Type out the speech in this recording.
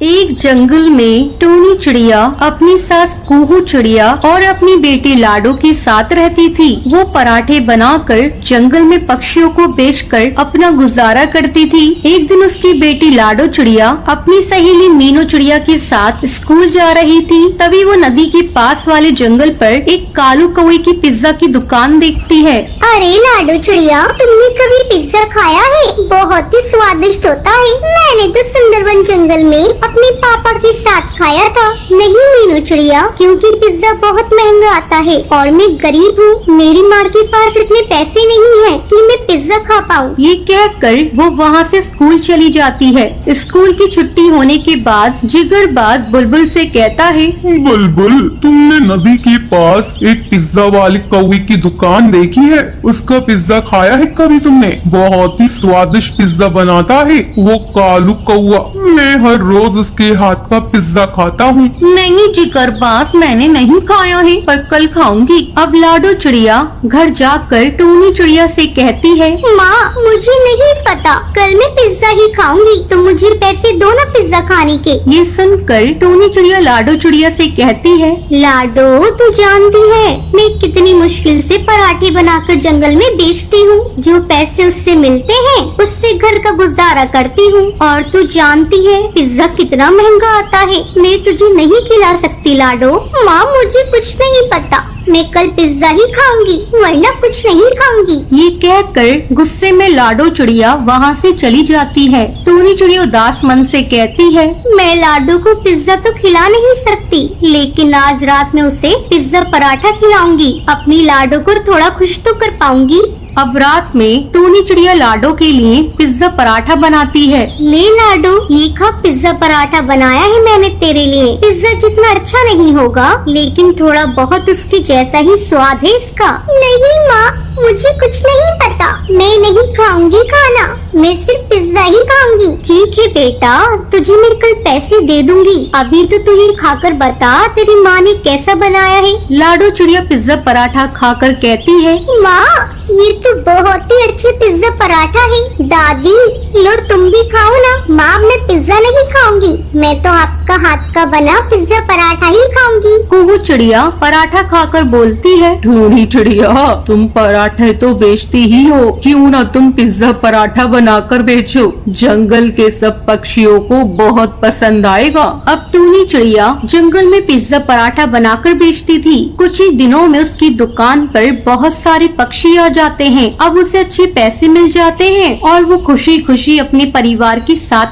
एक जंगल में टूनी चिड़िया अपनी सास कुहू चिड़िया और अपनी बेटी लाडो के साथ रहती थी। वो पराठे बनाकर जंगल में पक्षियों को बेचकर अपना गुजारा करती थी। एक दिन उसकी बेटी लाडो चिड़िया अपनी सहेली मीनू चिड़िया के साथ स्कूल जा रही थी। तभी वो नदी के पास वाले जंगल पर एक कालू कौवे की पिज्जा की दुकान देखती है। अरे लाडो चिड़िया, तुमने कभी पिज्जा खाया है? बहुत ही स्वादिष्ट होता है। मैंने तो सुंदरवन जंगल में अपने पापा के साथ खाया था। नहीं मीनू चिड़िया, क्योंकि पिज्जा बहुत महंगा आता है और मैं गरीब हूँ। मेरी माँ के पास इतने पैसे नहीं है कि मैं पिज्जा खा पाऊँ। ये कहकर वो वहाँ से स्कूल चली जाती है। स्कूल की छुट्टी होने के बाद जिगरबाज बुलबुल से कहता है, बुलबुल, तुमने नदी के पास एक पिज्जा वाली कौवे की दुकान देखी है? उसका पिज्जा खाया है कभी तुमने? बहुत ही स्वादिष्ट पिज्जा बनाता है वो कालू कौवा। मैं हर रोज उसके हाथ का पिज्जा खाता हूँ। नहीं जिगरबाज, मैंने नहीं खाया है, पर कल खाऊंगी। अब लाडो चिड़िया घर जाकर टूनी चिड़िया से कहती है, माँ, मुझे नहीं पता, कल मैं पिज्जा ही खाऊंगी। तो मुझे पैसे दो ना पिज्जा खाने के। ये सुनकर टूनी चिड़िया लाडो चिड़िया से कहती है, लाडो, तू जानती है मैं कितनी मुश्किल से पराठे बनाकर जंगल में बेचती हूँ। जो पैसे उससे मिलते हैं उससे घर का गुजारा करती हूँ। और तू जानती है पिज्जा कितना महंगा आता है। मैं तुझे नहीं खिला सकती लाडो। माँ, मुझे कुछ नहीं पता, मैं कल पिज्जा ही खाऊंगी, वरना कुछ नहीं खाऊंगी। ये कहकर गुस्से में लाडो चिड़िया वहाँ से चली जाती है। टूनी चिड़िया उदास मन से कहती है, मैं लाडो को पिज्जा तो खिला नहीं सकती, लेकिन आज रात में उसे पिज्जा पराठा खिलाऊंगी। अपनी लाडो को थोड़ा खुश तो कर पाऊंगी। अब रात में टूनी चिड़िया लाडो के लिए पिज्जा पराठा बनाती है। ले लाडो, ये खा, पिज्जा पराठा बनाया है मैंने तेरे लिए। पिज्जा जितना अच्छा नहीं होगा, लेकिन थोड़ा बहुत उसके जैसा ही स्वाद है इसका। नहीं माँ, मुझे कुछ नहीं पता, मैं नहीं खाऊंगी खाना, मैं सिर्फ पिज्जा ही खाऊंगी। ठीक है बेटा, तुझे मैं कल पैसे दे दूंगी। अभी तो तू ये खाकर बता तेरी माँ ने कैसा बनाया है। लाडो चिड़िया पिज्जा पराठा खाकर कहती है, माँ, ये तो बहुत ही अच्छे पिज्जा पराठा है। दादी, लो तुम भी खाओ ना। माँ, मैं पिज्जा नहीं खाऊंगी, मैं तो आपका हाथ का बना पिज्जा पराठा ही खाऊंगी। कुहू चिड़िया पराठा खाकर बोलती है, टूनी चिड़िया, तुम पराठे तो बेचती ही हो, क्यों ना तुम पिज्जा पराठा बनाकर बेचो? जंगल के सब पक्षियों को बहुत पसंद आएगा। अब टूनी चिड़िया जंगल में पिज्जा पराठा बनाकर बेचती थी। कुछ ही दिनों में उसकी दुकान पर बहुत सारे पक्षी आ जाते हैं। अब उसे अच्छे पैसे मिल जाते हैं और वो खुशी खुशी अपने परिवार के साथ